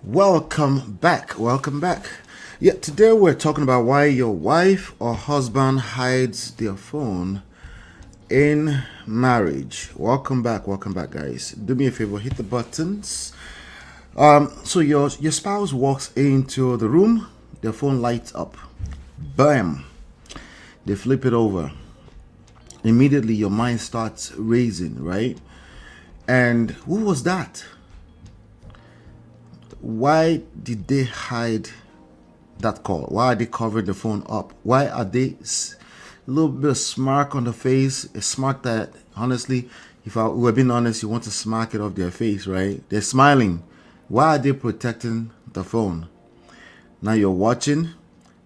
Welcome back. Welcome back. Yeah, today we're talking about why your wife or husband hides their phone in marriage. Welcome back. Welcome back, guys. Do me a favor, hit the buttons. So your spouse walks into the room, their phone lights up. Bam. They flip it over. Immediately your mind starts racing, right? And who was that? Why did they hide that call? Why are they covering the phone up? Why are they a little bit of smirk on the face? A smirk that, honestly, if I were being honest, you want to smack it off their face, right? They're smiling. Why are they protecting the phone? Now you're watching.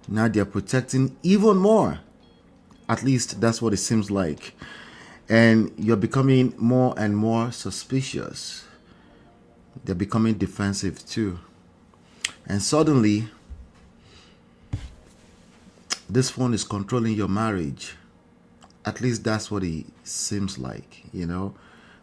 Now they're protecting even more. At least that's what it seems like. And you're becoming more and more suspicious. They're becoming defensive too. And suddenly, this phone is controlling your marriage. At least that's what it seems like, you know.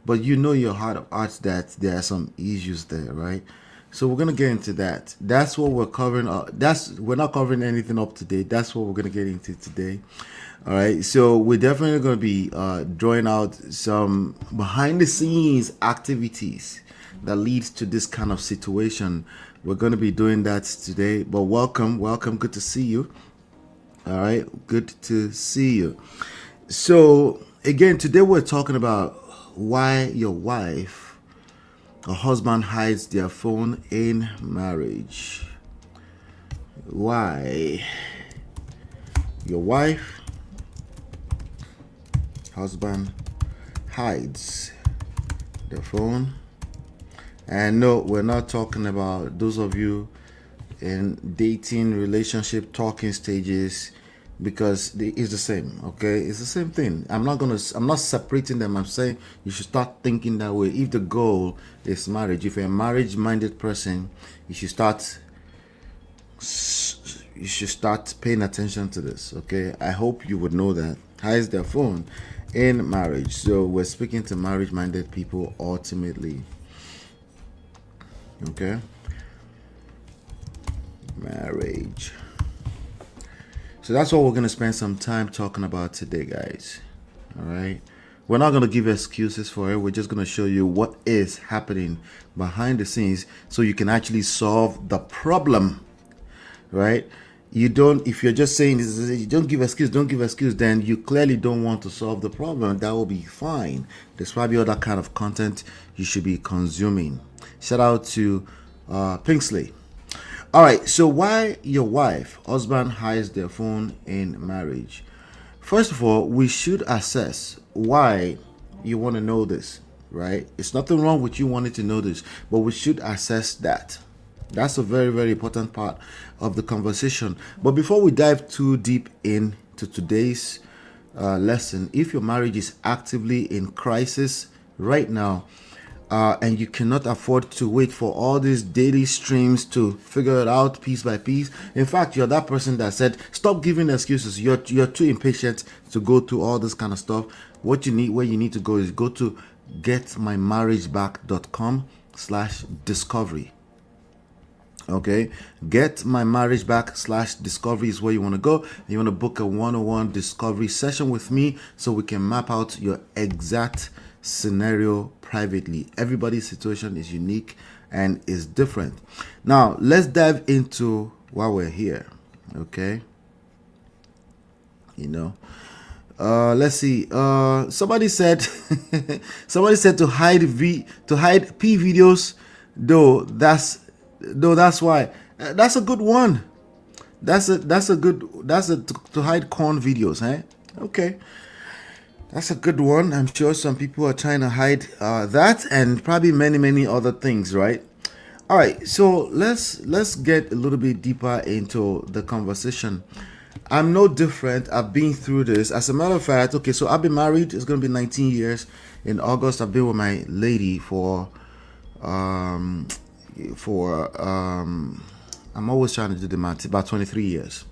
But you know your heart of hearts that there are some issues there, right? So we're gonna get into that. That's what we're covering. We're not covering anything up today. That's what we're gonna get into today. All right. So we're definitely gonna be drawing out some behind the scenes activities that leads to this kind of situation. We're going to be doing that today. But welcome. Good to see you. All right, good to see you. So again, today we're talking about why your wife or husband hides their phone in marriage. Why your wife, husband hides their phone. And no, we're not talking about those of you in dating, relationship, talking stages, because it's the same. Okay, it's the same thing. I'm not separating them. I'm saying you should start thinking that way. If the goal is marriage, if you're a marriage-minded person, you should start paying attention to this. Okay, I hope you would know that. Hides their phone in marriage. So we're speaking to marriage-minded people ultimately. Okay, marriage. So that's what we're going to spend some time talking about today, guys. All right, we're not going to give excuses for it. We're just going to show you what is happening behind the scenes so you can actually solve the problem, right? If you're just saying you don't give excuse, then you clearly don't want to solve the problem. That will be fine. There's probably other kind of content you should be consuming. Shout out to Pinksley. All right, so why your husband hides their phone in marriage? First of all, we should assess why you want to know this, right? It's nothing wrong with you wanting to know this, but we should assess that. That's a very, very important part of the conversation. But before we dive too deep into today's lesson, if your marriage is actively in crisis right now, and you cannot afford to wait for all these daily streams to figure it out piece by piece. In fact, you're that person that said, stop giving excuses. You're too impatient to go through all this kind of stuff. Where you need to go is go to getmymarriageback.com/discovery. Okay, getmymarriageback/discovery is where you want to go. You want to book a 101 discovery session with me so we can map out your exact scenario privately. Everybody's situation is unique and is different. Now let's dive into why we're here. Okay, let's see. Somebody said to hide P videos, though that's why. That's a good one. That's to hide corn videos, eh? Okay. That's a good one. I'm sure some people are trying to hide that and probably many other things, right? All right, so let's get a little bit deeper into the conversation. I'm no different. I've been through this. As a matter of fact, okay, so I've been married. It's going to be 19 years in August. I've been with my lady for I'm always trying to do the math. About 23 years,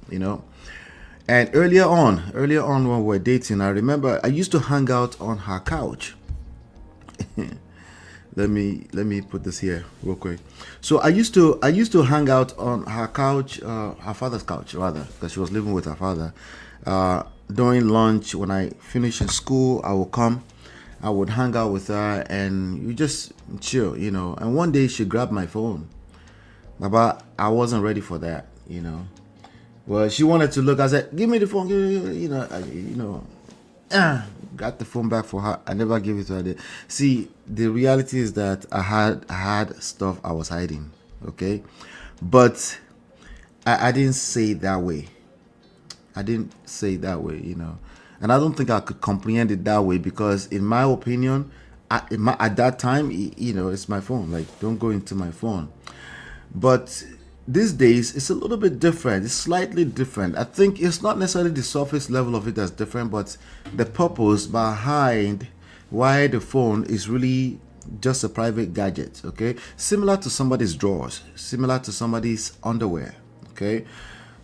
And earlier on when we were dating, I remember I used to hang out on her couch. Let me put this here real quick. So I used to hang out on her couch, her father's couch rather, because she was living with her father. During lunch, when I finished in school, I would come, I would hang out with her, and we just chill, And one day she grabbed my phone, but I wasn't ready for that. Well, she wanted to look. I said, "Give me the phone." Got the phone back for her. I never gave it to her. See, the reality is that I had stuff I was hiding. Okay, but I didn't say it that way. I didn't say it that way. And I don't think I could comprehend it that way because, in my opinion, at that time, it's my phone. Like, don't go into my phone. But these days, it's a little bit different. It's slightly different. I think it's not necessarily the surface level of it that's different, but the purpose behind why the phone is really just a private gadget, okay? Similar to somebody's drawers, similar to somebody's underwear, okay?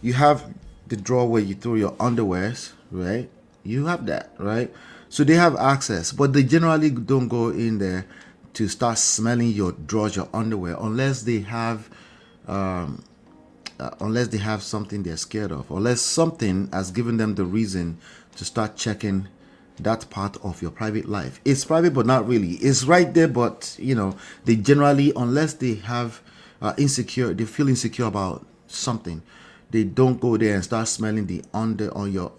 You have the drawer where you throw your underwears, right? You have that, right? So they have access, but they generally don't go in there to start smelling your drawers, your underwear, unless they have something they're scared of, unless something has given them the reason to start checking that part of your private life. It's private, but not really. It's right there, but they generally, unless they have they feel insecure about something, they don't go there and start smelling the under on your.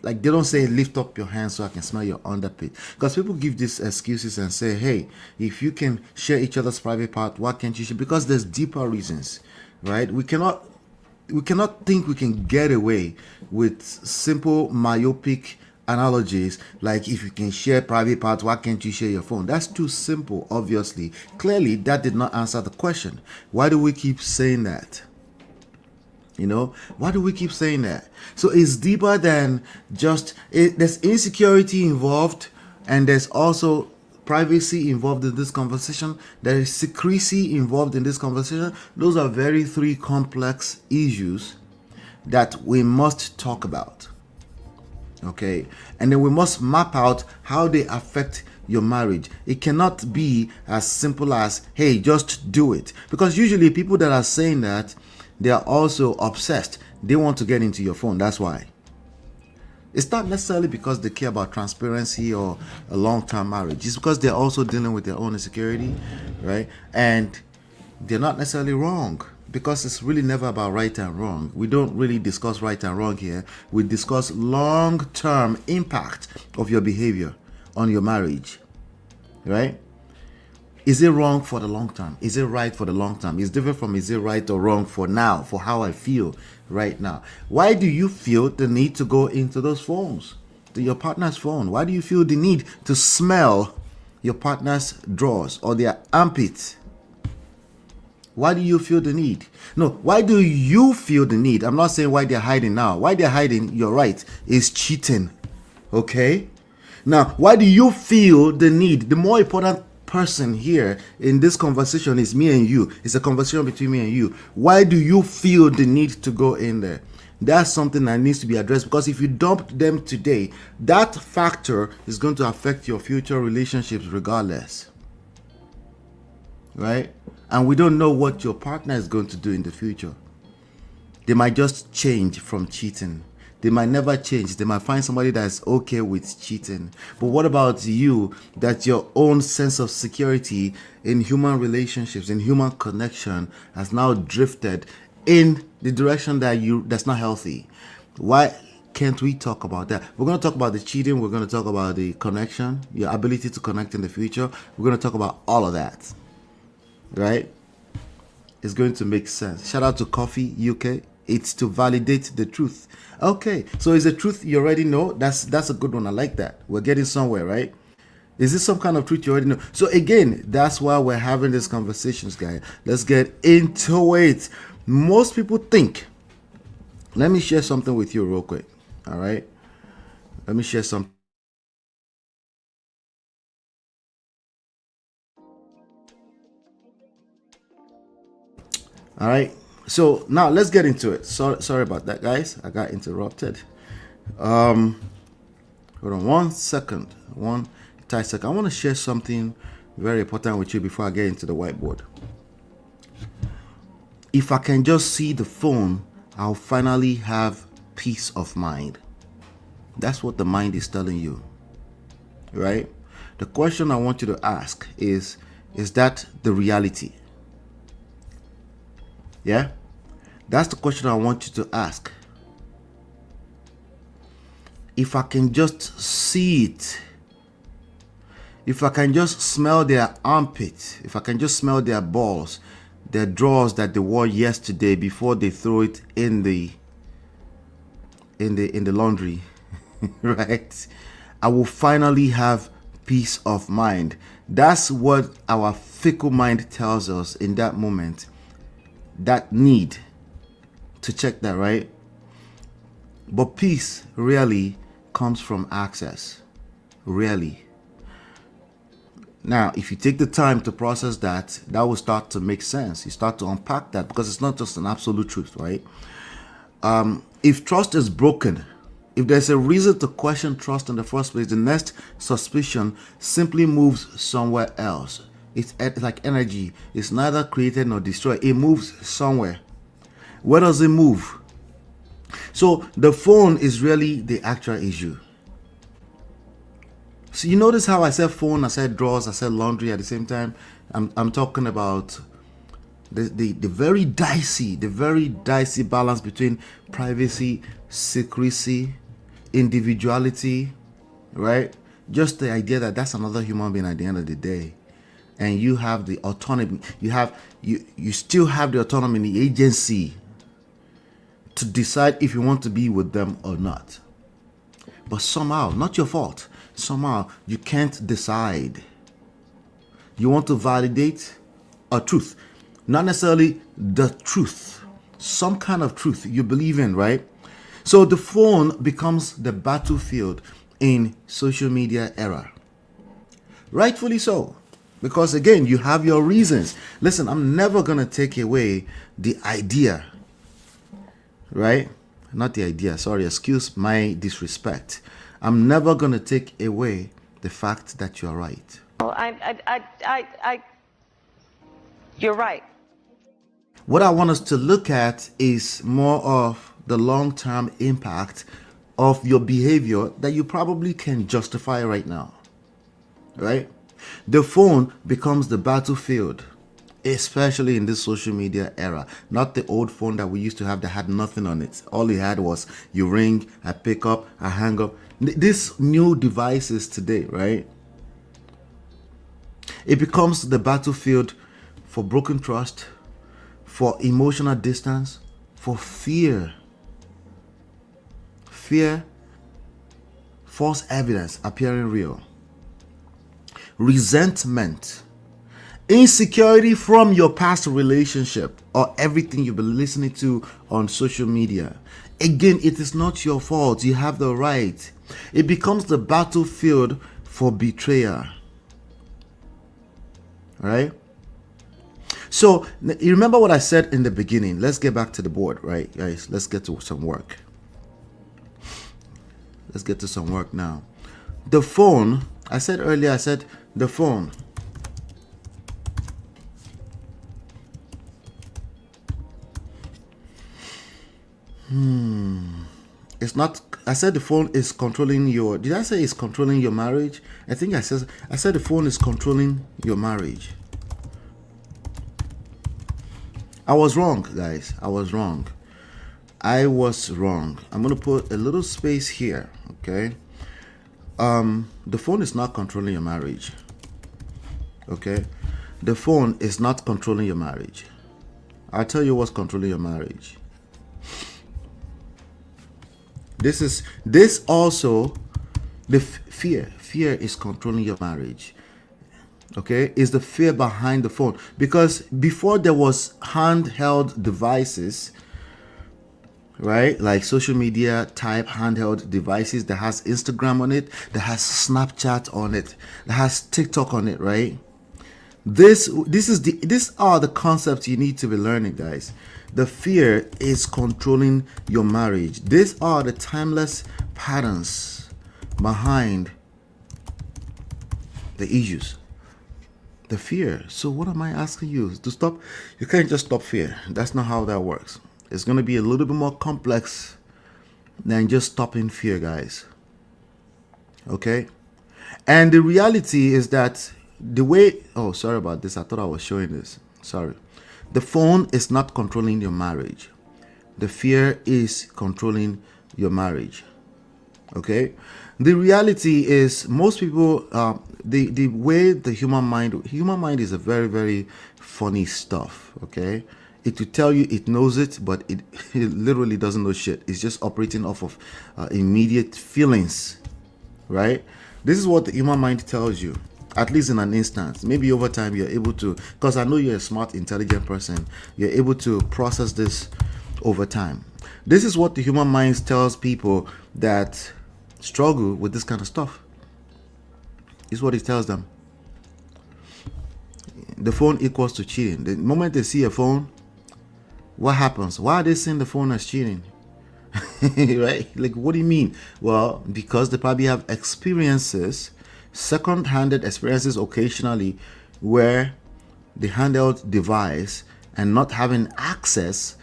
Like, they don't say lift up your hands so I can smell your underpit, because people give these excuses and say, hey, if you can share each other's private part, why can't you share? Because there's deeper reasons, right? We cannot think we can get away with simple myopic analogies like, if you can share private parts, why can't you share your phone? That's too simple. Obviously, clearly that did not answer the question. Why do we keep saying that? Why do we keep saying that? So it's deeper than just it. There's insecurity involved, and there's also privacy involved in this conversation. There is secrecy involved in this conversation. Those are very three complex issues that we must talk about. Okay, and then we must map out how they affect your marriage. It cannot be as simple as, hey, just do it, because usually people that are saying that, they are also obsessed. They want to get into your phone. That's why. It's not necessarily because they care about transparency or a long-term marriage. It's because they're also dealing with their own insecurity, right? And they're not necessarily wrong, because it's really never about right and wrong. We don't really discuss right and wrong here. We discuss long-term impact of your behavior on your marriage, right? Is it wrong for the long term? Is it right for the long term? It's different from is it right or wrong for now, for how I feel right now. Why do you feel the need to go into those phones, to your partner's phone? Why do you feel the need to smell your partner's drawers or their armpits? Why do you feel the need? No, why do you feel the need? I'm not saying why they're hiding now. Why they're hiding, you're right, is cheating. Okay? Now, why do you feel the need? The more important person here in this conversation is me and you. It's a conversation between me and you. Why do you feel the need to go in there? That's something that needs to be addressed, because if you dump them today, that factor is going to affect your future relationships regardless, right? And we don't know what your partner is going to do in the future. They might just change from cheating. They might never change. They might find somebody that's okay with cheating. But what about you, that your own sense of security in human relationships, in human connection, has now drifted in the direction that's not healthy? Why can't we talk about that? We're going to talk about the cheating. We're going to talk about the connection, your ability to connect in the future. We're going to talk about all of that, right? It's going to make sense. Shout out to Coffee UK. It's to validate the truth. Okay, so is the truth you already know? That's a good one. I like that. We're getting somewhere, right? Is this some kind of truth you already know? So again, that's why we're having these conversations, guys. Let's get into it. Most people think. Let me share something with you real quick. All right. Let me share something. All right. So now let's get into it. Sorry about that, guys. I got interrupted. Hold on one second. One tight second. I want to share something very important with you before I get into the whiteboard. If I can just see the phone, I'll finally have peace of mind. That's what the mind is telling you, right? The question I want you to ask is that the reality? Yeah? That's the question I want you to ask. If I can just see it, if I can just smell their armpit, if I can just smell their balls, their drawers that they wore yesterday before they throw it in the laundry, right? I will finally have peace of mind. That's what our fickle mind tells us in that moment. That need to check that, right? But peace really comes from access. Really. Now, if you take the time to process that, that will start to make sense. You start to unpack that because it's not just an absolute truth, right? If trust is broken, if there's a reason to question trust in the first place, the next suspicion simply moves somewhere else. It's like energy. It's neither created nor destroyed. It moves somewhere. Where does it move? So the phone is really the actual issue. So you notice how I said phone, I said drawers, I said laundry at the same time. I'm talking about the very dicey balance between privacy, secrecy, individuality, right? Just the idea that that's another human being at the end of the day, and you have the autonomy. You still have the autonomy and the agency to decide if you want to be with them or not. But somehow, not your fault, somehow you can't decide. You want to validate a truth, not necessarily the truth, some kind of truth you believe in, right? So the phone becomes the battlefield in social media era. Rightfully so. Because again, you have your reasons. Listen, I'm never going to take away the idea, right? Not the idea, sorry, excuse my disrespect. I'm never going to take away the fact that you're right. Well, you're right. What I want us to look at is more of the long-term impact of your behavior that you probably can justify right now, right? The phone becomes the battlefield, especially in this social media era. Not the old phone that we used to have that had nothing on it. All it had was you ring, I pick up, I hang up. These new devices today, right? It becomes the battlefield for broken trust, for emotional distance, for fear. Fear, false evidence appearing real. Resentment, insecurity from your past relationship or everything you've been listening to on social media. Again, it is not your fault. You have the right. It becomes the battlefield for betrayal. Right? So, you remember what I said in the beginning. Let's get back to the board, right, guys? Let's get to some work. Let's get to some work now. The phone, I said earlier, the phone it's not, I said the phone is controlling your, did I say it's controlling your marriage? I think I said the phone is controlling your marriage. I was wrong, guys. I was wrong. I'm going to put a little space here, okay? The phone is not controlling your marriage. Okay? The phone is not controlling your marriage. I'll tell you what's controlling your marriage. This also, the fear. Fear is controlling your marriage. Okay? Is the fear behind the phone. Because before there was handheld devices, right, like social media type handheld devices that has Instagram on it, that has Snapchat on it, that has TikTok on it, right? These are the concepts you need to be learning, guys. The fear is controlling your marriage. These are the timeless patterns behind the issues. The fear. So what am I asking you to stop? You can't just stop fear. That's not how that works. It's going to be a little bit more complex than just stopping fear, guys. Okay? And the reality is that the way, oh, sorry about this. I thought I was showing this. Sorry. The phone is not controlling your marriage. The fear is controlling your marriage. Okay? The reality is most people, the way the human mind is a very, very funny stuff. Okay? It will tell you it knows it, but it literally doesn't know shit. It's just operating off of immediate feelings. Right? This is what the human mind tells you, at least in an instance. Maybe over time you're able to, because I know you're a smart, intelligent person, you're able to process this over time. This is what the human mind tells people that struggle with this kind of stuff. Is what it tells them. The phone equals to cheating. The moment they see a phone, what happens? Why are they seeing the phone as cheating? Right? Like, what do you mean? Well, because they probably have experiences, second-handed experiences occasionally, where the handheld device and not having access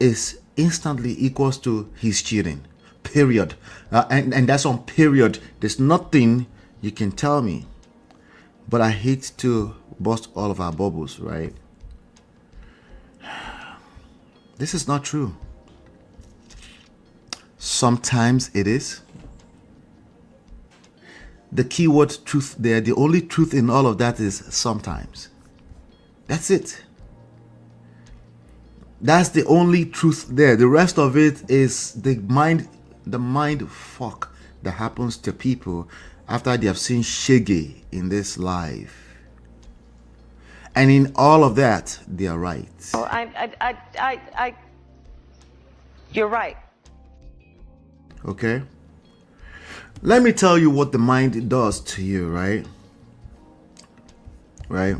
is instantly equals to he's cheating. Period. And that's on period. There's nothing you can tell me. But I hate to bust all of our bubbles, right? This is not true. Sometimes it is. The keyword truth there, the only truth in all of that is sometimes. That's it. That's the only truth there. The rest of it is the mind fuck that happens to people after they have seen shege in this life. And in all of that, they are right. Oh, you're right. Okay? Let me tell you what the mind does to you, right? Right?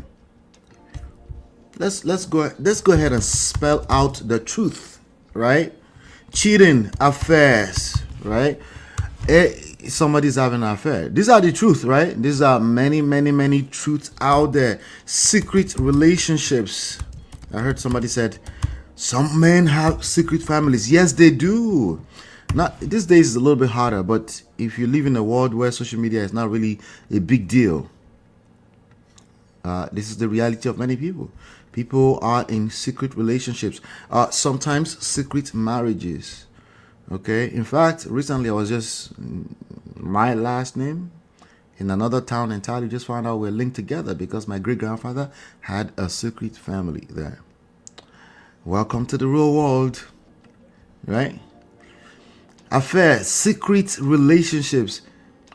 Let's go ahead and spell out the truth, right? Cheating, affairs, right? Somebody's having an affair. These are the truth, right? These are many truths out there. Secret relationships. I heard somebody said some men have secret families. Yes, they do. Not these days is a little bit harder, but if you live in a world where social media is not really a big deal, this is the reality of many people. People are in secret relationships, sometimes secret marriages. Okay. In fact, recently I was just my last name in another town entirely. Just found out we're linked together because my great grandfather had a secret family there. Welcome to the real world, right? Affairs, secret relationships.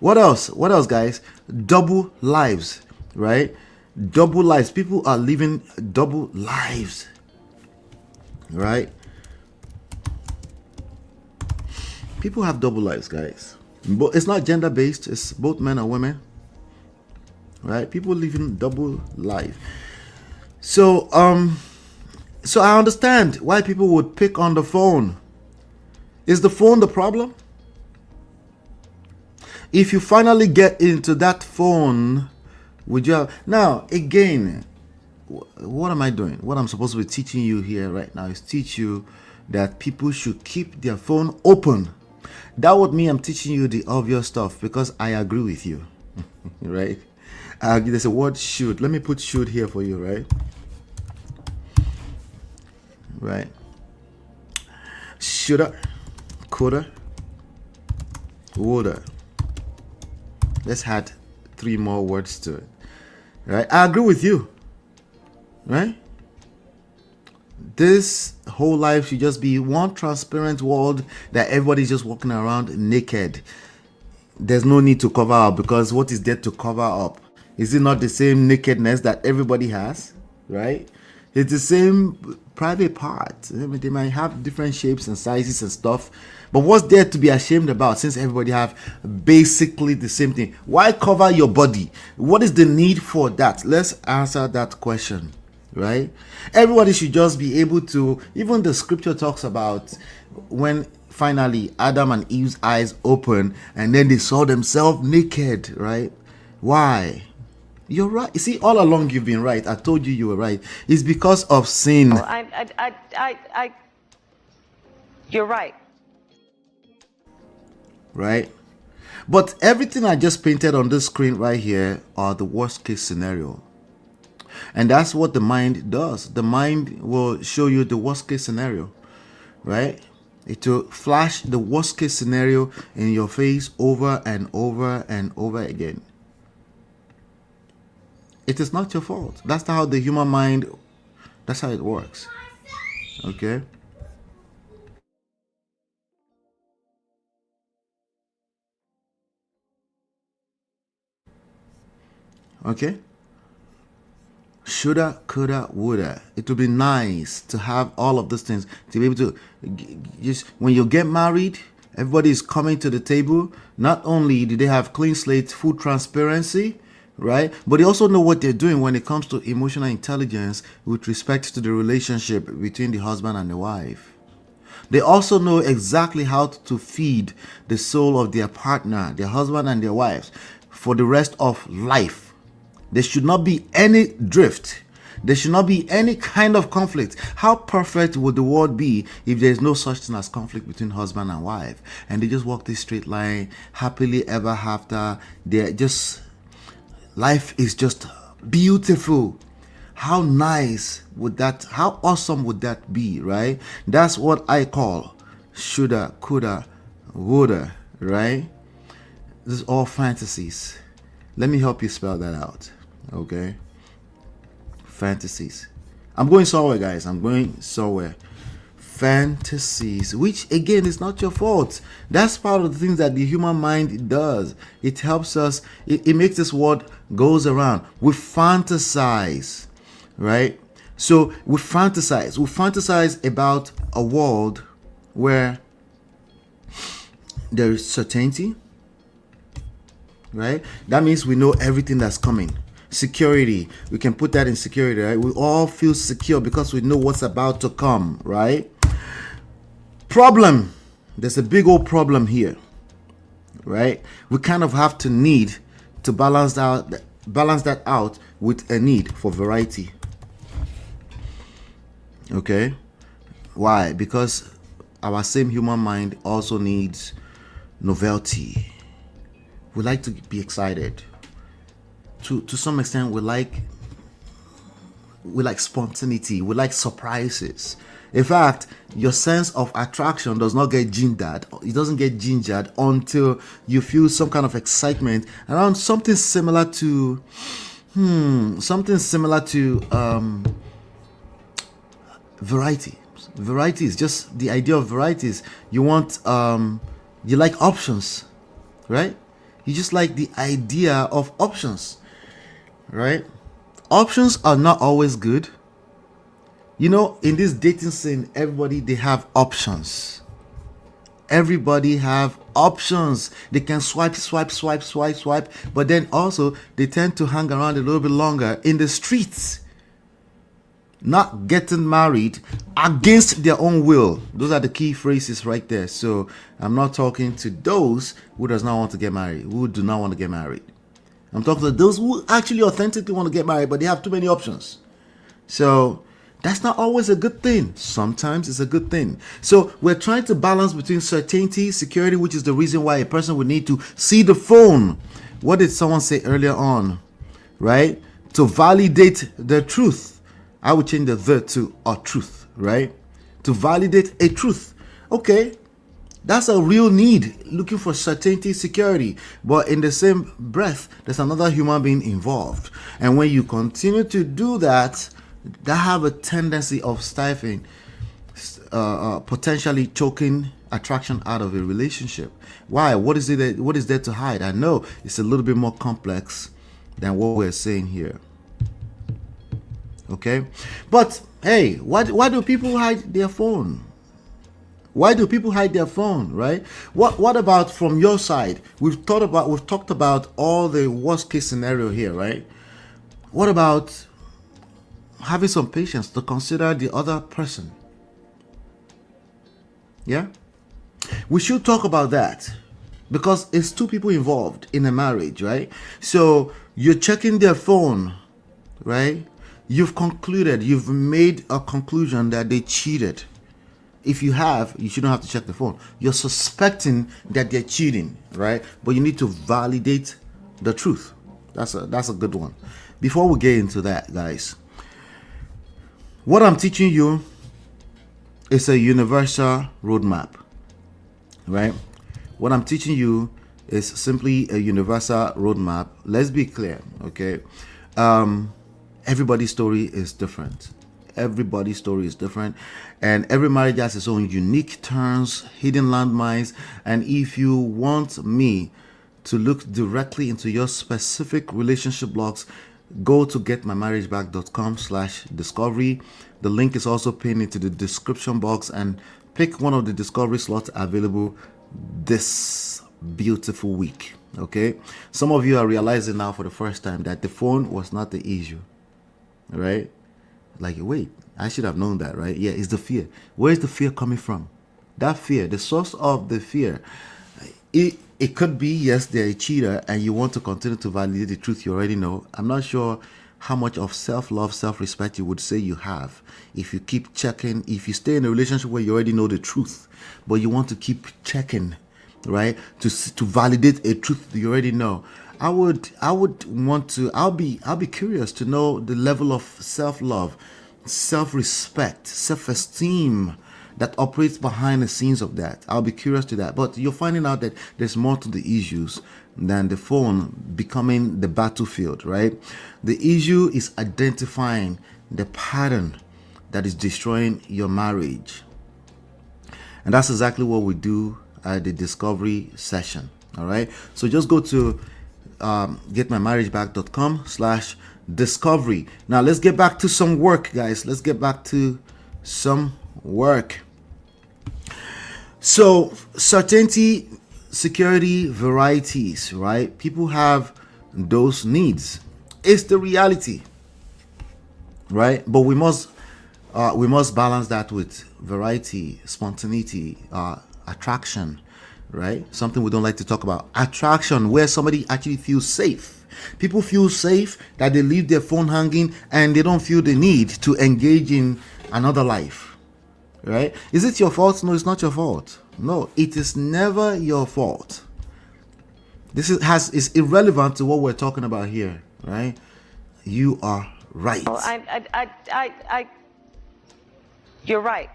What else? What else, guys? Double lives, right? Double lives. People are living double lives, right? People have double lives, guys. But it's not gender based. It's both men and women, right? People living double life. So I understand why people would pick on the phone. Is the phone the problem? If you finally get into that phone, would you have... Now, again, what am I doing? What I'm supposed to be teaching you here right now is teach you that people should keep their phone open. That would mean I'm teaching you the obvious stuff because I agree with you, right? There's a word should. Let me put should here for you, right? Right. Shoulda, coulda, woulda. Let's add 3 more words to it. Right? I agree with you. Right? This whole life should just be one transparent world that everybody's just walking around naked. There's no need to cover up because what is there to cover up? Is it not the same nakedness that everybody has? Right? It's the same private part. I mean, they might have different shapes and sizes and stuff. But what's there to be ashamed about since everybody have basically the same thing? Why cover your body? What is the need for that? Let's answer that question, right? Everybody should just be able to, even the scripture talks about when finally Adam and Eve's eyes opened and then they saw themselves naked, right? Why? You're right. You see, all along you've been right. I told you were right. It's because of sin. You're right. Right? But everything I just painted on this screen right here are the worst case scenario. And that's what the mind does. The mind will show you the worst case scenario, right? It will flash the worst case scenario in your face over and over and over again. It is not your fault. That's how the human mind, that's how it works. Okay? Okay? Shoulda, coulda, woulda. It would be nice to have all of those things, to be able to just, when you get married, everybody is coming to the table. Not only do they have clean slate, full transparency, right? But they also know what they're doing when it comes to emotional intelligence with respect to the relationship between the husband and the wife. They also know exactly how to feed the soul of their partner, their husband and their wives, for the rest of life. There should not be any drift. There should not be any kind of conflict. How perfect would the world be if there is no such thing as conflict between husband and wife, and they just walk this straight line, happily ever after? They're just, life is just beautiful. How nice would that, how awesome would that be, right? That's what I call shoulda, coulda, woulda, right? This is all fantasies. Let me help you spell that out. Okay? Fantasies. I'm going somewhere, guys. I'm going somewhere. Fantasies, which again is not your fault. That's part of the things that the human mind does. It helps us, it makes this world goes around. We fantasize, right? So we fantasize about a world where there is certainty, right? That means we know everything that's coming. Security, we can put that in security, right? We all feel secure because we know what's about to come, right? Problem, there's a big old problem here, right? We kind of have to need to balance that out with a need for variety. Okay? Why? Because our same human mind also needs novelty. We like to be excited. To some extent, we like spontaneity. We like surprises. In fact, your sense of attraction does not get gingered. It doesn't get gingered until you feel some kind of excitement around something similar to variety. Variety is just the idea of varieties. You want you like options, right? You just like the idea of options, right? Options are not always good. You know, in this dating scene, everybody, they have options. Everybody have options. They can swipe, but then also they tend to hang around a little bit longer in the streets, not getting married against their own will. Those are the key phrases right there. So I'm not talking to those who does not want to get married, who do not want to get married. I'm talking to those who actually authentically want to get married, but they have too many options. So that's not always a good thing. Sometimes it's a good thing. So we're trying to balance between certainty, security, which is the reason why a person would need to see the phone. What did someone say earlier on? Right? To validate the truth. I would change the to a truth, right? To validate a truth. Okay, that's a real need, looking for certainty, security. But in the same breath, there's another human being involved. And when you continue to do that, that have a tendency of stifling, potentially choking attraction out of a relationship. Why? What is it? What is there to hide? I know it's a little bit more complex than what we're saying here. Okay, but hey, why do people hide their phone? Why do people hide their phone, right? What about from your side? We've talked about all the worst case scenario here, right? What about having some patience to consider the other person? Yeah, we should talk about that because it's two people involved in a marriage, right? So You're checking their phone, right? You've made a conclusion that they cheated. If you have, you shouldn't have to check the phone. You're suspecting that they're cheating, right? But you need to validate the truth. That's a good one. Before we get into that, guys, what I'm teaching you is a universal roadmap, right? What I'm teaching you is simply a universal roadmap. Let's be clear, okay? Everybody's story is different. Everybody's story is different, and every marriage has its own unique turns, hidden landmines. And if you want me to look directly into your specific relationship blocks, go to getmymarriageback.com/discovery. The link is also pinned into the description box, and pick one of the discovery slots available this beautiful week. Okay, some of you are realizing now for the first time that the phone was not the issue, right? Like, wait, I should have known that, right? Yeah, it's the fear. Where is the fear coming from? That fear, the source of the fear, it could be, yes, they're a cheater and you want to continue to validate the truth you already know. I'm not sure how much of self-love, self-respect you would say you have if you keep checking, if you stay in a relationship where you already know the truth, but you want to keep checking, right? To validate a truth that you already know. I'll be curious to know the level of self-love, self-respect, self-esteem that operates behind the scenes of that. I'll be curious to that. But you're finding out that there's more to the issues than the phone becoming the battlefield, right? The issue is identifying the pattern that is destroying your marriage. And that's exactly what we do at the discovery session. All right. So just go to getmymarriageback.com/discovery. Now let's get back to some work, guys. Let's get back to some work. So certainty, security, varieties, right? People have those needs. It's the reality, right? But we must balance that with variety, spontaneity, attraction, right? Something we don't like to talk about. Attraction, where somebody actually feels safe. People feel safe that they leave their phone hanging and they don't feel the need to engage in another life, right? Is it your fault? No, it's not your fault. No, it is never your fault. This is irrelevant to what we're talking about here, right? You are right. Oh, you're right.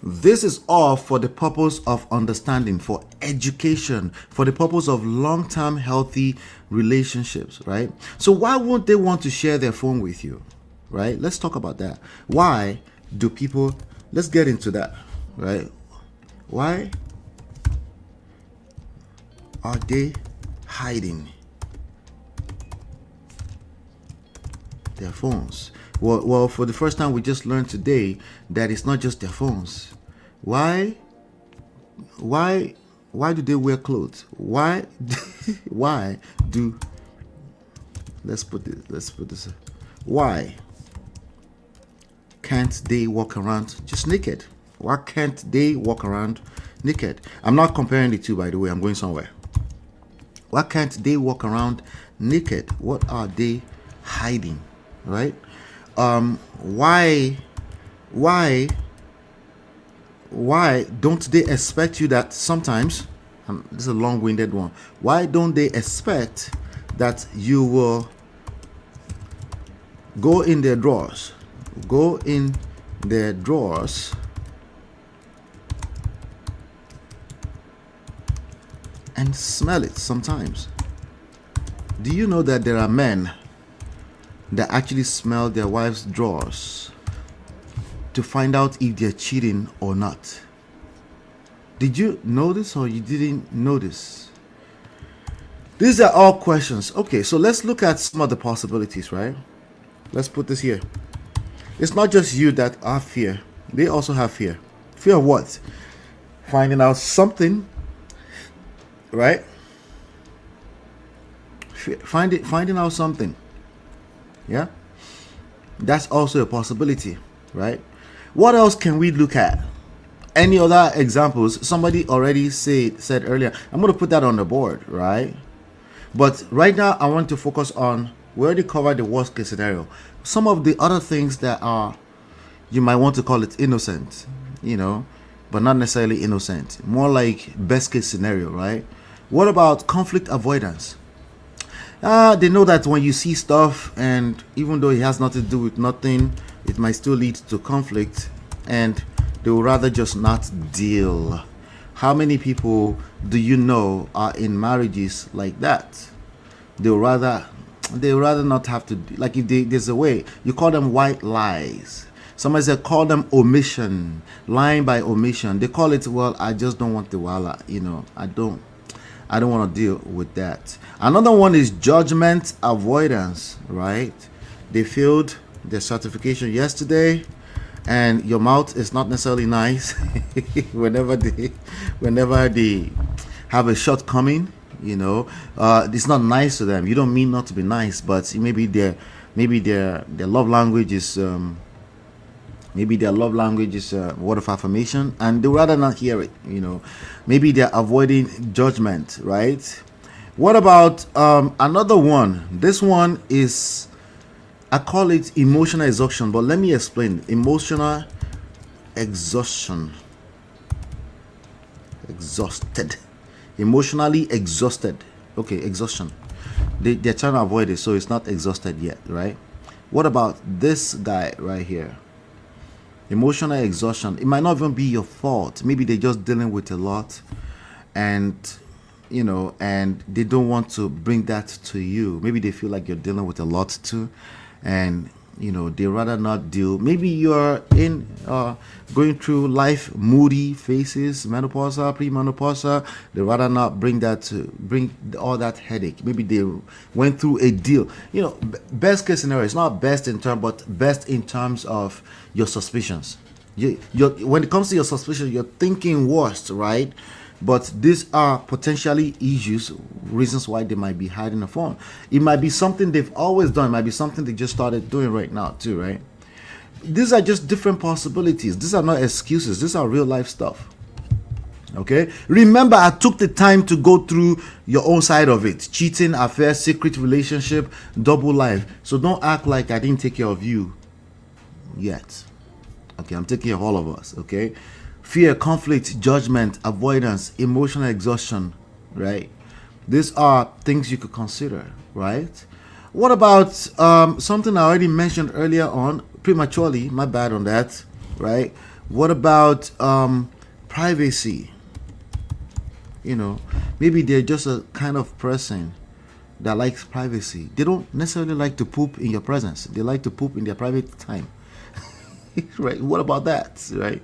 This is all for the purpose of understanding, for education, for the purpose of long-term healthy relationships, right? So why won't they want to share their phone with you, right? Let's talk about that. Why do people, let's get into that, right? Why are they hiding their phones? Well, for the first time, we just learned today that it's not just their phones. Why do they wear clothes? Why do let's put this why can't they walk around just naked? Why can't they walk around naked? I'm not comparing the two, by the way. I'm going somewhere. Why can't they walk around naked? What are they hiding, right? Why don't they expect you that sometimes, this is a long-winded one, why don't they expect that you will go in their drawers and smell it sometimes? Do you know that there are men that actually smell their wives' drawers to find out if they're cheating or not? Did you notice or you didn't notice? These are all questions. Okay, so let's look at some of the possibilities, right? Let's put this here. It's not just you that have fear. They also have fear. Fear of what? Finding out something, right? Finding out something. Yeah, that's also a possibility, right? What else can we look at? Any other examples? Somebody already said earlier. I'm going to put that on the board, right? But right now, I want to focus on, we already covered the worst case scenario. Some of the other things that are, you might want to call it innocent, but not necessarily innocent. More like best case scenario, right? What about conflict avoidance? They know that when you see stuff, and even though it has nothing to do with nothing, it might still lead to conflict, and they would rather just not deal. How many people do you know are in marriages like that? They would rather not have to, like, if there's a way, you call them white lies. Somebody said call them omission, lying by omission. They call it, well, I just don't want the wala, I don't want to deal with that. Another one is judgment avoidance, right? They failed their certification yesterday, and your mouth is not necessarily nice whenever they have a shortcoming. It's not nice to them. You don't mean not to be nice, but maybe their love language is word of affirmation, and they rather not hear it. Maybe they're avoiding judgment, right? What about another one? This one is, I call it emotional exhaustion, but let me explain. Emotional exhaustion. Exhausted. Emotionally exhausted. Okay, exhaustion. They're trying to avoid it, so it's not exhausted yet, right? What about this guy right here? Emotional exhaustion. It might not even be your fault. Maybe they're just dealing with a lot, and and they don't want to bring that to you. Maybe they feel like you're dealing with a lot too, and they rather not deal. Maybe you're in going through life moody phases, menopausal, premenopausal. They rather not bring all that headache. Maybe they went through a deal. Best case scenario. It's not best in terms, but best in terms of your suspicions. When it comes to your suspicions, you're thinking worst, right? But these are potentially issues, reasons why they might be hiding the phone. It might be something they've always done. It might be something they just started doing right now too, right? These are just different possibilities. These are not excuses. These are real life stuff. Okay? Remember, I took the time to go through your own side of it. Cheating, affair, secret relationship, double life. So don't act like I didn't take care of you yet. Okay, I'm taking care of all of us, okay? Fear, conflict, judgment, avoidance, emotional exhaustion, right? These are things you could consider, right? What about something I already mentioned earlier on, prematurely, my bad on that, right? What about privacy? Maybe they're just a kind of person that likes privacy. They don't necessarily like to poop in your presence. They like to poop in their private time. Right? What about that, right?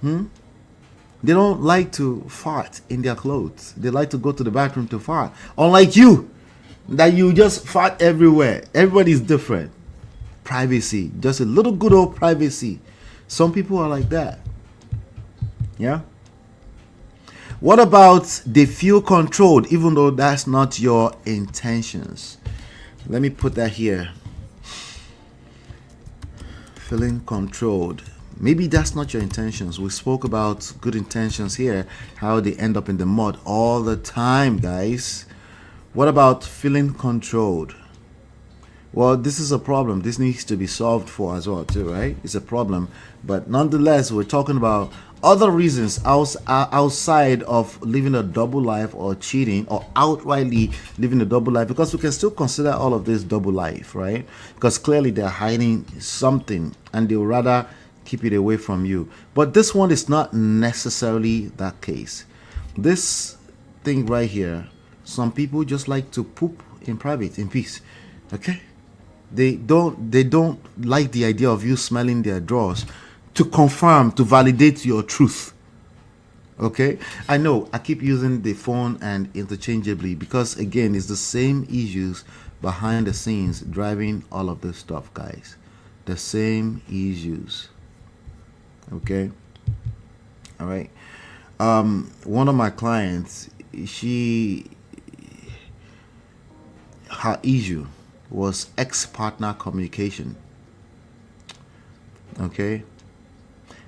They don't like to fart in their clothes. They like to go to the bathroom to fart. Unlike you, that you just fart everywhere. Everybody's different. Privacy. Just a little good old privacy. Some people are like that. Yeah? What about they feel controlled even though that's not your intentions? Let me put that here. Feeling controlled. Maybe that's not your intentions. We spoke about good intentions here, how they end up in the mud all the time, guys. What about feeling controlled? Well, this is a problem. This needs to be solved for as well, too, right? It's a problem. But nonetheless, we're talking about other reasons outside of living a double life or cheating or outrightly living a double life, because we can still consider all of this double life, right? Because clearly they're hiding something and they would rather keep it away from you. But this one is not necessarily that case. This thing right here, some people just like to poop in private, in peace. Okay? They don't like the idea of you smelling their drawers to confirm, to validate your truth. Okay? I know I keep using the phone and interchangeably because again, it's the same issues behind the scenes driving all of this stuff, guys. The same issues. Okay? All right. One of my clients, her issue was ex-partner communication. Okay?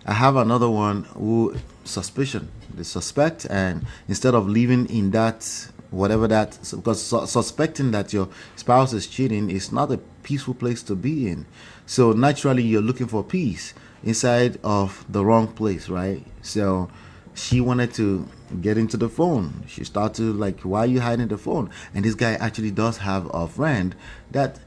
I have another one who suspicion. They suspect, and instead of living in that whatever that, because suspecting that your spouse is cheating is not a peaceful place to be in. So naturally you're looking for peace inside of the wrong place, right? So she wanted to get into the phone. She started like, why are you hiding the phone? And this guy actually does have a friend that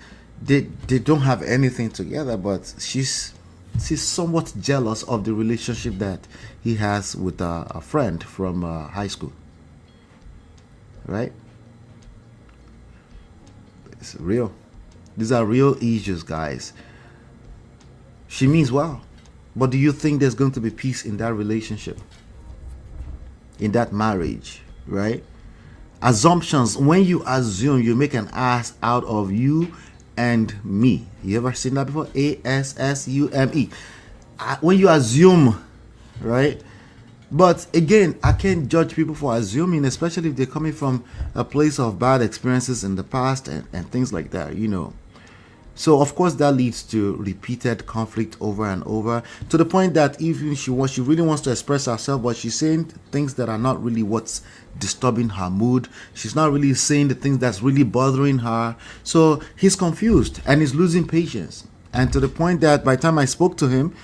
they don't have anything together, but she's somewhat jealous of the relationship that he has with a friend from high school, right? It's real. These are real issues, guys. She means well, but do you think there's going to be peace in that relationship, in that marriage, right? Assumptions. When you assume, you make an ass out of you and me. You ever seen that before? ASSUME. When you assume, right? But again, I can't judge people for assuming, especially if they're coming from a place of bad experiences in the past and things like that, you know. So of course that leads to repeated conflict over and over, to the point that even she really wants to express herself, but she's saying things that are not really what's disturbing her mood. She's not really saying the things that's really bothering her. So he's confused and he's losing patience. And to the point that by the time I spoke to him,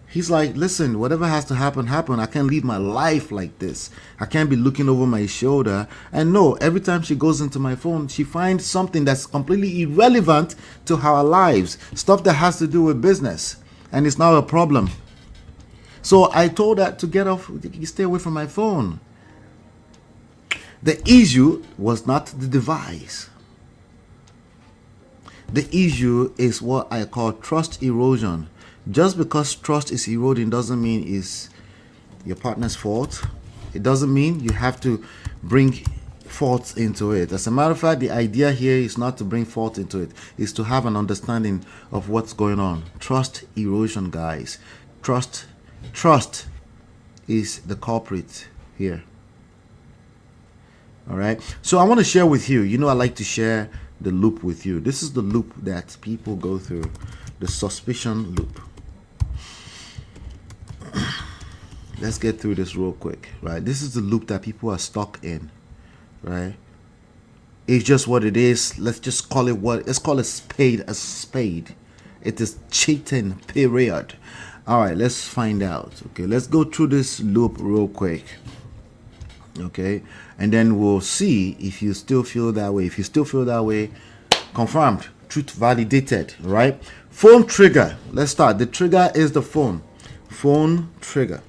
he's like, listen, whatever has to happen, happen. I can't live my life like this. I can't be looking over my shoulder. And no, every time she goes into my phone, she finds something that's completely irrelevant to our lives. Stuff that has to do with business. And it's now a problem. So I told her to get off, stay away from my phone. The issue was not the device. The issue is what I call trust erosion. Just because trust is eroding doesn't mean it's your partner's fault. It doesn't mean you have to bring faults into it. As a matter of fact, the idea here is not to bring fault into it. It's to have an understanding of what's going on. Trust erosion, guys. Trust is the culprit here. All right. So I want to share with you. You know, I like to share the loop with you. This is the loop that people go through. The suspicion loop. Let's get through this real quick, right? This is the loop that people are stuck in, right? It's just what it is. Let's just call it let's call a spade a spade. It is cheating, period. All right, let's find out. Okay, let's go through this loop real quick. Okay, and then we'll see if you still feel that way. If you still feel that way, confirmed, truth validated, right? Phone trigger. Let's start. The trigger is the phone. Phone trigger.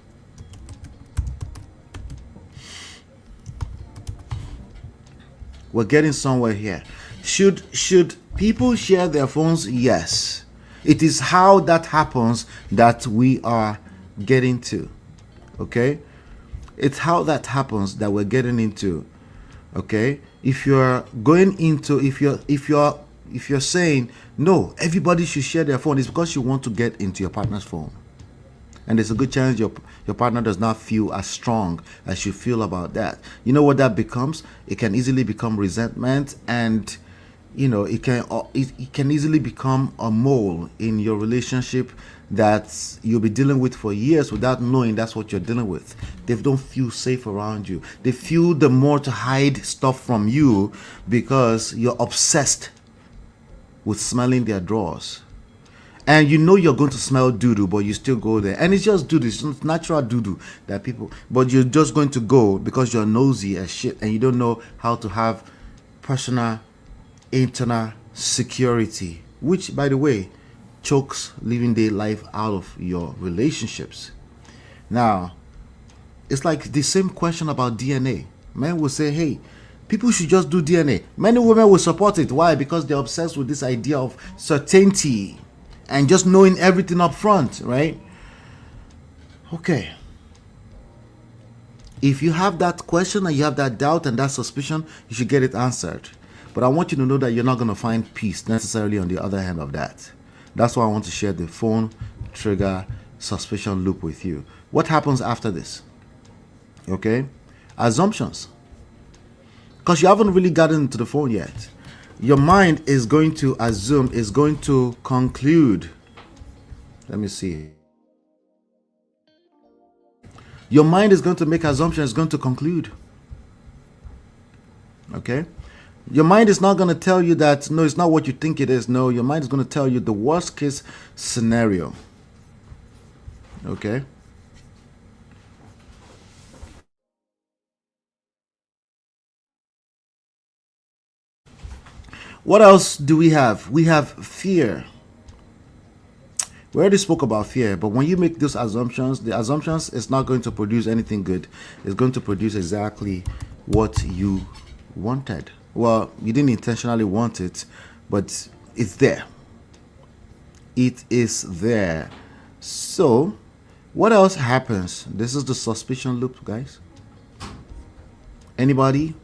We're getting somewhere here. Should people share their phones? Yes. It is how that happens that we are getting to. Okay? It's how that happens that we're getting into. Okay? If you're going into if you're saying no, everybody should share their phone, it's because you want to get into your partner's phone. And there's a good chance your partner does not feel as strong as you feel about that. You know what that becomes? It can easily become resentment, and you know it can easily become a mole in your relationship that you'll be dealing with for years without knowing that's what you're dealing with. They don't feel safe around you. They feel the more to hide stuff from you because you're obsessed with smelling their drawers. And you know you're going to smell doo-doo, but you still go there. And it's just doo-doo. It's not natural doo-doo that people... But you're just going to go because you're nosy as shit and you don't know how to have personal, internal security. Which, by the way, chokes living day life out of your relationships. Now, it's like the same question about DNA. Men will say, hey, people should just do DNA. Many women will support it. Why? Because they're obsessed with this idea of certainty and just knowing everything up front, right? Okay. If you have that question and you have that doubt and that suspicion, you should get it answered. But I want you to know that you're not going to find peace necessarily on the other hand of that. That's why I want to share the phone trigger suspicion loop with you. What happens after this? Okay? Assumptions. Because you haven't really gotten into the phone yet. Your mind is going to assume, is going to conclude. Let me see. Your mind is going to make assumptions, is going to conclude. Okay? Your mind is not going to tell you that, no, it's not what you think it is. No, your mind is going to tell you the worst case scenario. Okay? What else do we have? We have fear. We already spoke about fear, but when you make those assumptions, the assumptions is not going to produce anything good. It's going to produce exactly what you wanted. Well, you didn't intentionally want it, but it's there. It is there. So, what else happens? This is the suspicion loop, guys. Anybody?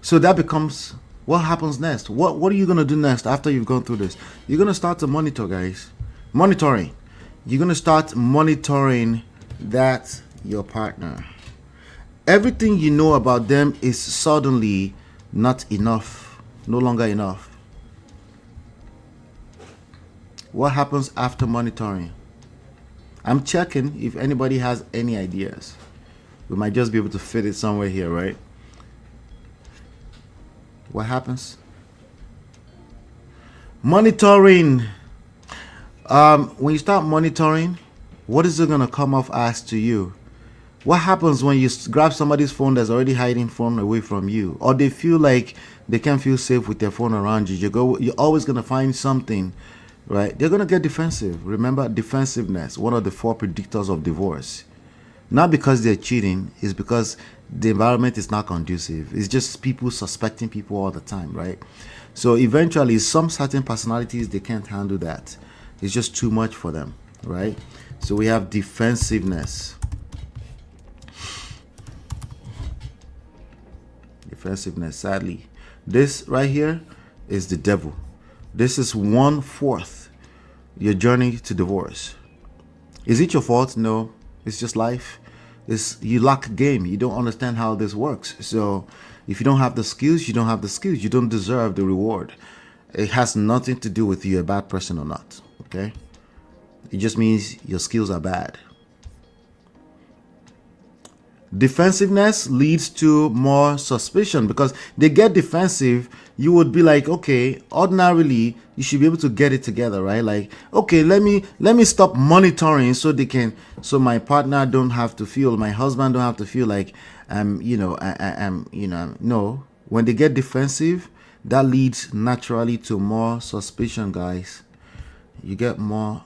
So that becomes what happens next. What are you gonna do next after you've gone through this? You're gonna start to monitor, guys. Monitoring. You're gonna start monitoring that your partner. Everything you know about them is suddenly not enough, no longer enough. What happens after monitoring? I'm checking if anybody has any ideas. We might just be able to fit it somewhere here, right? What happens? Monitoring. When you start monitoring, what is it gonna come off as to you? What happens when you grab somebody's phone that's already hiding phone away from you, or they feel like they can't feel safe with their phone around you? You're always gonna find something, right? They're gonna get defensive. Remember, defensiveness, one of the 4 predictors of divorce. Not because they're cheating, it's because the environment is not conducive. It's just people suspecting people all the time, right? So eventually, some certain personalities, they can't handle that. It's just too much for them, right? So we have defensiveness. Defensiveness, sadly. This right here is the devil. This is 1/4 your journey to divorce. Is it your fault? No. It's just life. You lack game. You don't understand how this works. So if you don't have the skills, you don't have the skills. You don't deserve the reward. It has nothing to do with you a bad person or not. Okay? It just means your skills are bad. Defensiveness leads to more suspicion because they get defensive. You would be like, okay, ordinarily you should be able to get it together, right? Like, okay, let me stop monitoring so my partner don't have to feel, my husband don't have to feel like no. When they get defensive, that leads naturally to more suspicion, guys. You get more.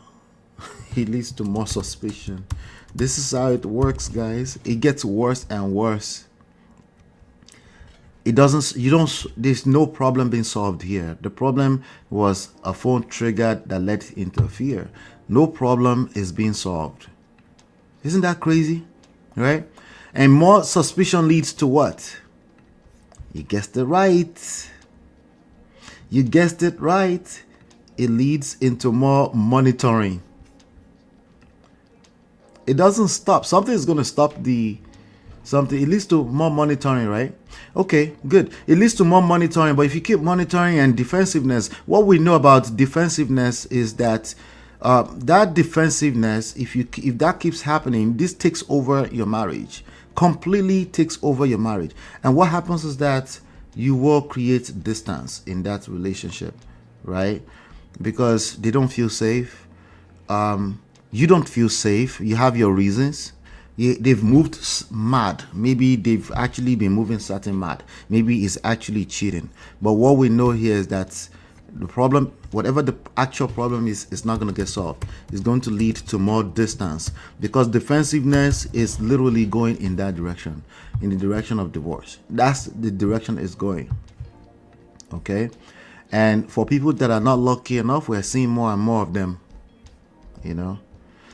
It leads to more suspicion. This is how it works, guys. It gets worse and worse. There's no problem being solved here. The problem was a phone triggered that led into fear. No problem is being solved. Isn't that crazy? Right? And more suspicion leads to what? You guessed it right. You guessed it right. It leads into more monitoring. It doesn't stop. Something is going to stop something. It leads to more monitoring, right? Okay, good. It leads to more monitoring. But if you keep monitoring and defensiveness, what we know about defensiveness is that that defensiveness, if that keeps happening, this takes over your marriage. Completely takes over your marriage. And what happens is that you will create distance in that relationship, right? Because they don't feel safe. You don't feel safe. You have your reasons. They've moved mad. Maybe they've actually been moving certain mad. Maybe it's actually cheating. But what we know here is that the problem, whatever the actual problem is not going to get solved. It's going to lead to more distance because defensiveness is literally going in that direction, in the direction of divorce. That's the direction it's going. Okay? And for people that are not lucky enough, we're seeing more and more of them.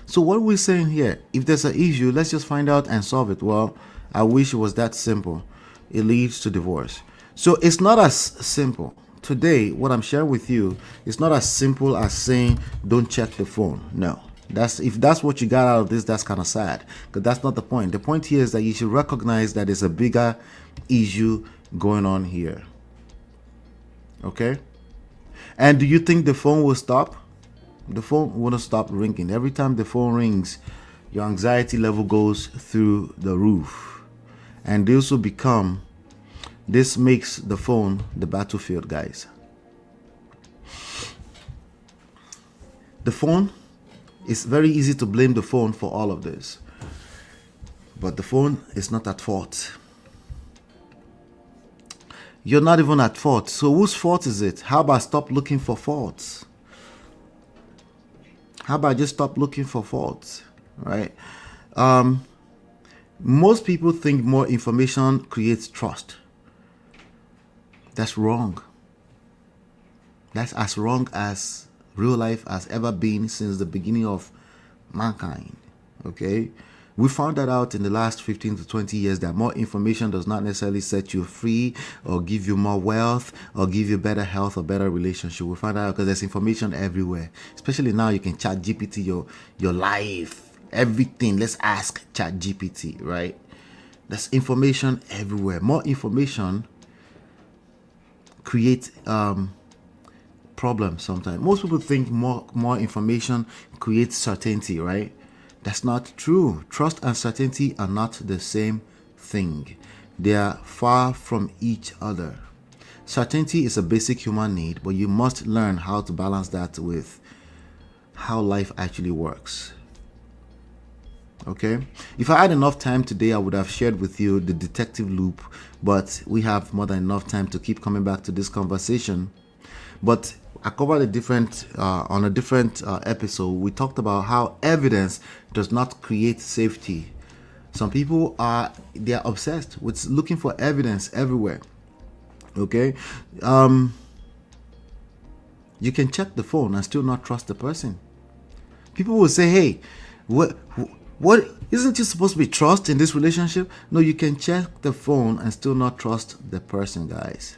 So what are we saying here? If there's an issue, let's just find out and solve it. Well, I wish it was that simple. It leads to divorce. So it's not as simple. Today, what I'm sharing with you, it's not as simple as saying don't check the phone. No. If that's what you got out of this, that's kind of sad. Because that's not the point. The point here is that you should recognize that there's a bigger issue going on here. Okay? And do you think the phone will stop? The phone wouldn't stop ringing. Every time the phone rings, your anxiety level goes through the roof. and this makes the phone the battlefield, guys. The phone, it's very easy to blame the phone for all of this, but the phone is not at fault. You're not even at fault. So whose fault is it? How about stop looking for faults? How about just stop looking for faults, right? Most people think more information creates trust. That's wrong. That's as wrong as real life has ever been since the beginning of mankind, okay? We found that out in the last 15 to 20 years, that more information does not necessarily set you free or give you more wealth or give you better health or better relationship. We found out because there's information everywhere. Especially now, you can chat GPT your life, everything. Let's ask chat GPT, right? There's information everywhere. More information creates problems sometimes. Most people think more information creates certainty, right? That's not true. Trust and certainty are not the same thing. They are far from each other. Certainty is a basic human need, but you must learn how to balance that with how life actually works. Okay? If I had enough time today, I would have shared with you the detective loop, but we have more than enough time to keep coming back to this conversation. But I covered on a different episode. We talked about how evidence does not create safety. Some people they are obsessed with looking for evidence everywhere. Okay, you can check the phone and still not trust the person. People will say, "Hey, what isn't you supposed to be trust in this relationship?" No, you can check the phone and still not trust the person, guys.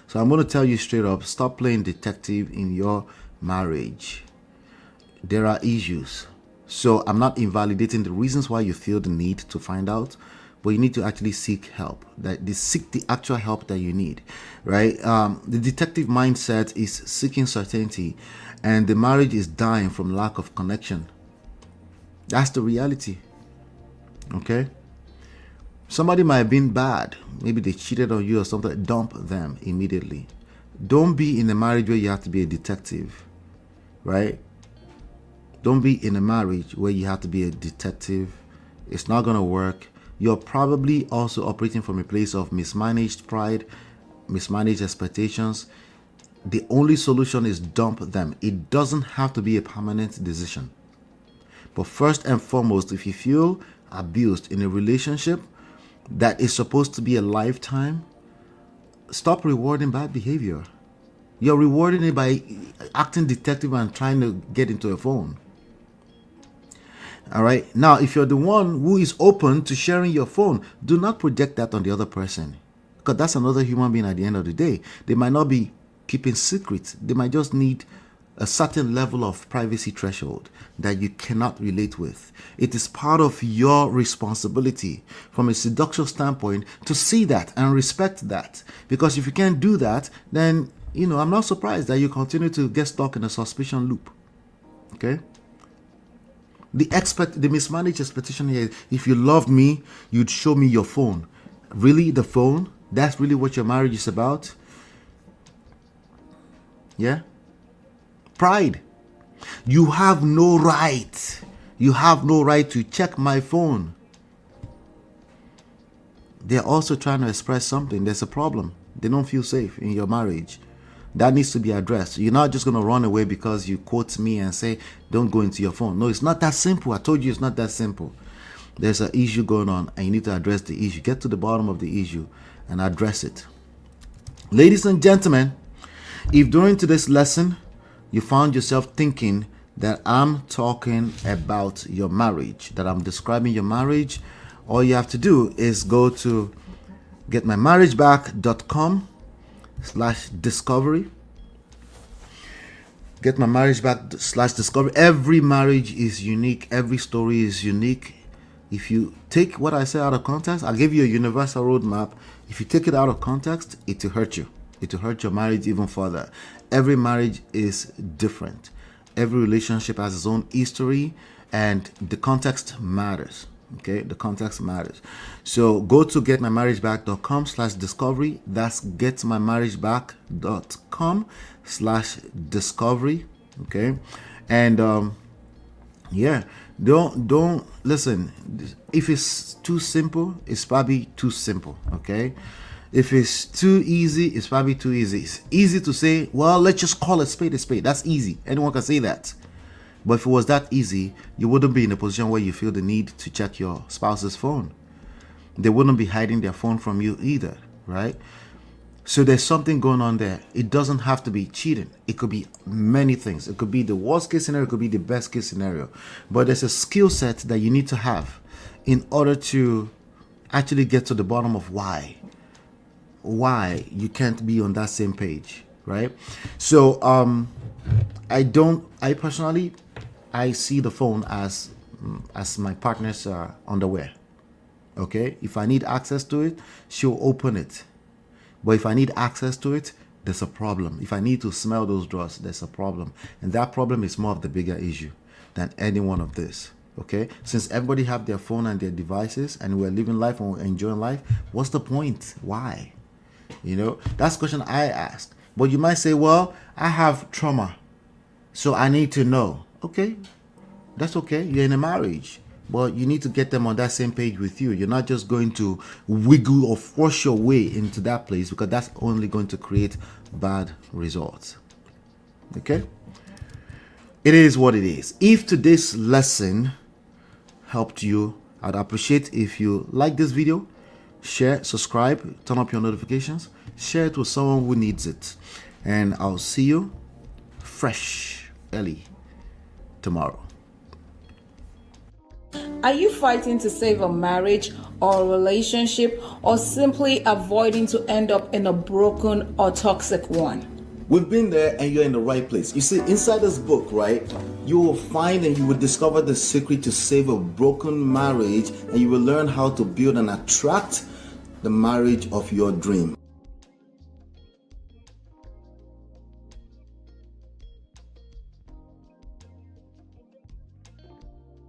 So I'm going to tell you straight up, stop playing detective in your marriage. There are issues. So I'm not invalidating the reasons why you feel the need to find out, but you need to actually seek help. Seek the actual help that you need, right? The detective mindset is seeking certainty, and the marriage is dying from lack of connection. That's the reality. Okay? Somebody might have been bad. Maybe they cheated on you or something. Dump them immediately. Don't be in a marriage where you have to be a detective, right? Don't be in a marriage where you have to be a detective. It's not going to work. You're probably also operating from a place of mismanaged pride, mismanaged expectations. The only solution is dump them. It doesn't have to be a permanent decision. But first and foremost, if you feel abused in a relationship that is supposed to be a lifetime, stop rewarding bad behavior. You're rewarding it by acting detective and trying to get into a phone. All right. Now, if you're the one who is open to sharing your phone, do not project that on the other person, because that's another human being at the end of the day. They might not be keeping secrets. They might just need a certain level of privacy threshold that you cannot relate with. It is part of your responsibility from a seduction standpoint to see that and respect that. Because if you can't do that, then, I'm not surprised that you continue to get stuck in a suspicion loop. Okay? The mismanaged expectation here is, if you loved me, you'd show me your phone. Really? The phone? That's really what your marriage is about? Yeah? Pride. You have no right. You have no right to check my phone. They're also trying to express something. There's a problem. They don't feel safe in your marriage. That needs to be addressed. You're not just going to run away because you quote me and say, don't go into your phone. No, it's not that simple. I told you it's not that simple. There's an issue going on and you need to address the issue. Get to the bottom of the issue and address it. Ladies and gentlemen, if during today's lesson you found yourself thinking that I'm talking about your marriage, that I'm describing your marriage, all you have to do is go to getmymarriageback.com/discovery. Getmymarriageback/discovery. Every marriage is unique. Every story is unique. If you take what I say out of context, I'll give you a universal roadmap. If you take it out of context, it will hurt you. It will hurt your marriage even further. Every marriage is different. Every relationship has its own history, and the context matters. Okay, the context matters. So go to getmymarriageback.com/discovery. That's getmymarriageback.com/discovery. Okay, and yeah, don't listen. If it's too simple, it's probably too simple. Okay, if it's too easy, it's probably too easy. It's easy to say, well, let's just call a spade a spade. That's easy. Anyone can say that. But if it was that easy, you wouldn't be in a position where you feel the need to check your spouse's phone. They wouldn't be hiding their phone from you either, right? So there's something going on there. It doesn't have to be cheating. It could be many things. It could be the worst case scenario. It could be the best case scenario. But there's a skill set that you need to have in order to actually get to the bottom of why you can't be on that same page, right? So I personally see the phone as my partner's underwear. Okay, if I need access to it, she'll open it. But if I need access to it, there's a problem. If I need to smell those drawers, there's a problem. And that problem is more of the bigger issue than any one of this. Okay, since everybody have their phone and their devices and we're living life and we're enjoying life, what's the point? Why? You know, that's the question I ask. But you might say, well, I have trauma, so I need to know. Okay, that's okay. You're in a marriage, but you need to get them on that same page with you. You're not just going to wiggle or force your way into that place, because that's only going to create bad results. Okay? It is what it is. If today's lesson helped you, I'd appreciate if you like this video, share, subscribe, turn up your notifications, share it with someone who needs it. And I'll see you fresh, early tomorrow. Are you fighting to save a marriage or a relationship, or simply avoiding to end up in a broken or toxic one? We've been there and you're in the right place. You see, inside this book, right, you will find and you will discover the secret to save a broken marriage, and you will learn how to build and attract the marriage of your dream.